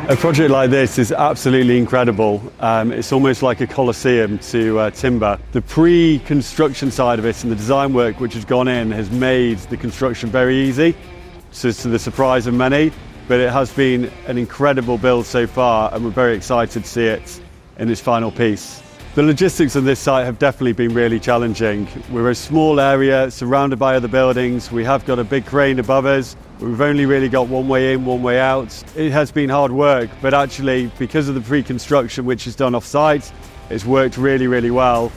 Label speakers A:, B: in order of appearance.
A: A project like this is absolutely incredible. It's almost like a coliseum to timber. The pre-construction side of it and the design work which has gone in has made the construction very easy, to the surprise of many, but it has been an incredible build so far and we're very excited to see it in its final piece. The logistics on this site have definitely been really challenging. We're a small area surrounded by other buildings. We have got a big crane above us. We've only really got one way in, one way out. It has been hard work, but actually because of the pre-construction which is done off-site, it's worked really, really well.